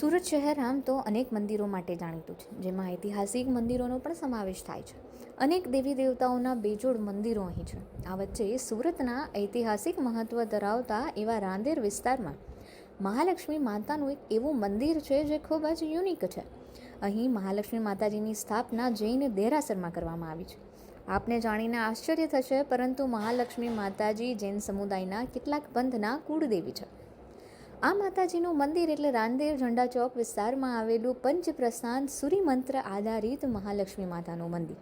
સુરત શહેર આમ તો અનેક મંદિરો માટે જાણીતું છે, જેમાં ઐતિહાસિક મંદિરોનો પણ સમાવેશ થાય છે. અનેક દેવી દેવતાઓના બેજોડ મંદિરો અહીં છે. આ વચ્ચે સુરતના ઐતિહાસિક મહત્વ ધરાવતા એવા રાંદેર વિસ્તારમાં મહાલક્ષ્મી માતાનું એક એવું મંદિર છે જે ખૂબ જ યુનિક છે. અહીં મહાલક્ષ્મી માતાજીની સ્થાપના જૈન દેરાસરમાં કરવામાં આવી છે. આપને જાણીને આશ્ચર્ય થશે, પરંતુ મહાલક્ષ્મી માતાજી જૈન સમુદાયના કેટલાક પંથના કુળદેવી છે. આ માતાજીનું મંદિર એટલે રાંદેર ઝંડા ચોક વિસ્તારમાં આવેલું પંચપ્રસ્થાન સૂર્યમંત્ર આધારિત મહાલક્ષ્મી માતાનું મંદિર.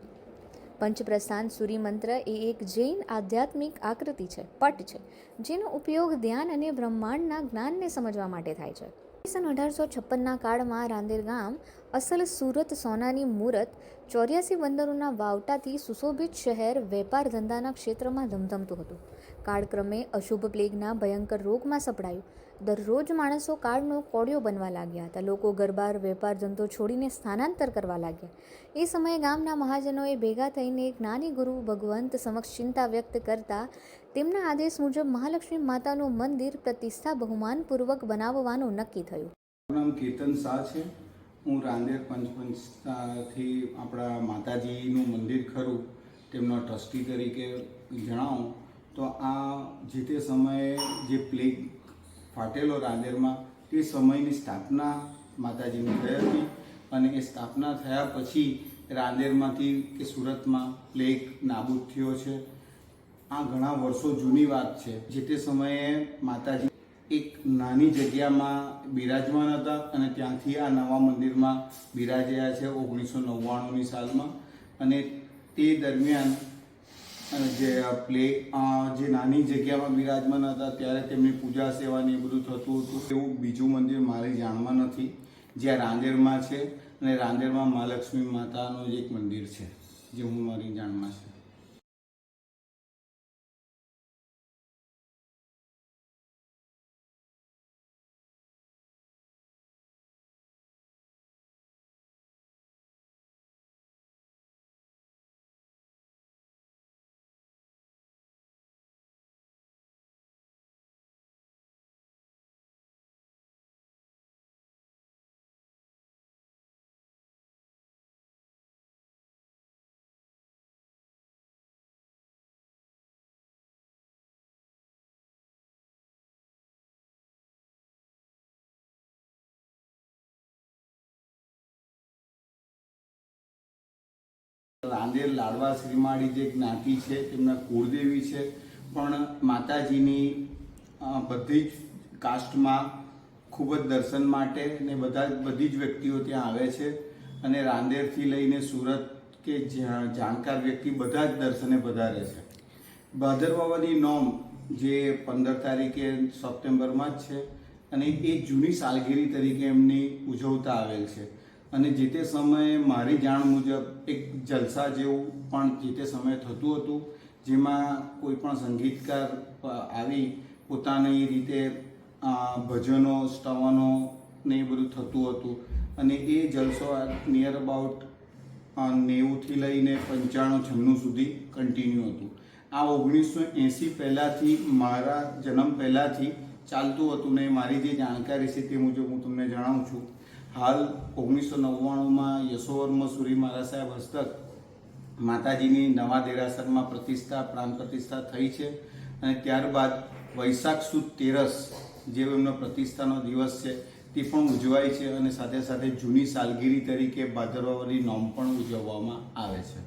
પંચપ્રસ્થાન સૂર્યમંત્ર એ એક જૈન આધ્યાત્મિક આકૃતિ છે, પટ છે, જેનો ઉપયોગ ધ્યાન અને બ્રહ્માંડના જ્ઞાનને સમજવા માટે થાય છે. સન 1856ના કાળમાં રાંદેર ગામ અસલ સુરત સોનાની મૂરત 84 બંદરોના વાવટાથી સુશોભિત શહેર વેપાર ધંધાના ક્ષેત્રમાં ધમધમતું હતું. કાળક્રમે અશુભ પ્લેગના ભયંકર રોગમાં સપડાયું. દરરોજ માણસો કાળનો કોળિયો બનવા લાગ્યા હતા. લોકો ઘરબાર વેપાર ધંધો છોડીને સ્થાનાંતર કરવા લાગ્યા. એ સમયે ગામના મહાજનોએ ભેગા થઈને જ્ઞાની ગુરુ ભગવંત સમક્ષ ચિંતા વ્યક્ત કરતા તેમના આદેશ મુજબ મહાલક્ષ્મી માતાનું મંદિર પ્રતિષ્ઠા બહુમાનપૂર્વક બનાવવાનું નક્કી થયું. મારું નામ કેતન શાહ છે. હું રાંદેર પંચથી આપણા માતાજીનું મંદિર ખરું તેમનો ટ્રસ્ટી તરીકે જણાવું તો આ જે તે સમયે જે પ્લેગ ફાટેલો રાંદેરમાં તે સમયની સ્થાપના માતાજીની થઈ હતી અને એ સ્થાપના થયા પછી રાંદેરમાંથી કે સુરતમાં પ્લેગ નાબૂદ થયો છે. આ ઘણા વર્ષો જૂની વાત છે. જે તે સમયે માતાજી એક નાની જગ્યામાં બિરાજમાન હતા અને ત્યાંથી આ નવા મંદિરમાં બિરાજ્યા છે 1999ની સાલમાં. અને તે દરમિયાન જે નાની જગ્યામાં બિરાજમાન હતા ત્યારે તેમની પૂજા સેવા ને બધું થતું હતું. એવું બીજું મંદિર મારી જાણમાં નથી જ્યાં રાંદેરમાં છે, અને રાંદેરમાં મહાલક્ષ્મી માતાનું એક મંદિર છે જે હું મારી જાણમાં છે. રાંદેર લાડવા શ્રીમાળી જે જ્ઞાતિ છે તેમના કુળદેવી છે, પણ માતાજીની બધી જ કાસ્ટમાં ખૂબ જ દર્શન માટે ને બધી જ વ્યક્તિઓ ત્યાં આવે છે. અને રાંદેરથી લઈને સુરત કે જાણકાર વ્યક્તિ બધા જ દર્શને પધારે છે. ભાદરવાની નોમ જે 15 તારીખે સપ્ટેમ્બરમાં જ છે અને એ જૂની સાલગીરી તરીકે એમની ઉજવતા આવેલ છે. અને જે તે સમયે મારી જાણ મુજબ એક જલસા જેવું પણ જે તે સમયે થતું હતું, જેમાં કોઈ પણ સંગીતકાર આવી પોતાની રીતે ભજનો સ્તવનો ને એ બધું થતું હતું. અને એ જલસો નિયર અબાઉટ 90થી લઈને 95-96 સુધી કન્ટિન્યુ હતું. આ 1980 પહેલાંથી, મારા જન્મ પહેલાંથી ચાલતું હતું ને મારી જે જાણકારી છે તે મુજબ હું તમને જણાવું છું. હાલ 1999માં યશોવર્મ સુરી મહારાજ સાહેબ હસ્તક માતાજીની નવા દેરાસરમાં પ્રાણ પ્રતિષ્ઠા થઈ છે. અને ત્યારબાદ વૈશાખ સુદ 13 જે એમનો પ્રતિષ્ઠાનો દિવસ છે તે પણ ઉજવાય છે. અને સાથે સાથે જૂની સાલગીરી તરીકે ભાદરવાની નોમ પણ ઉજવવામાં આવે છે.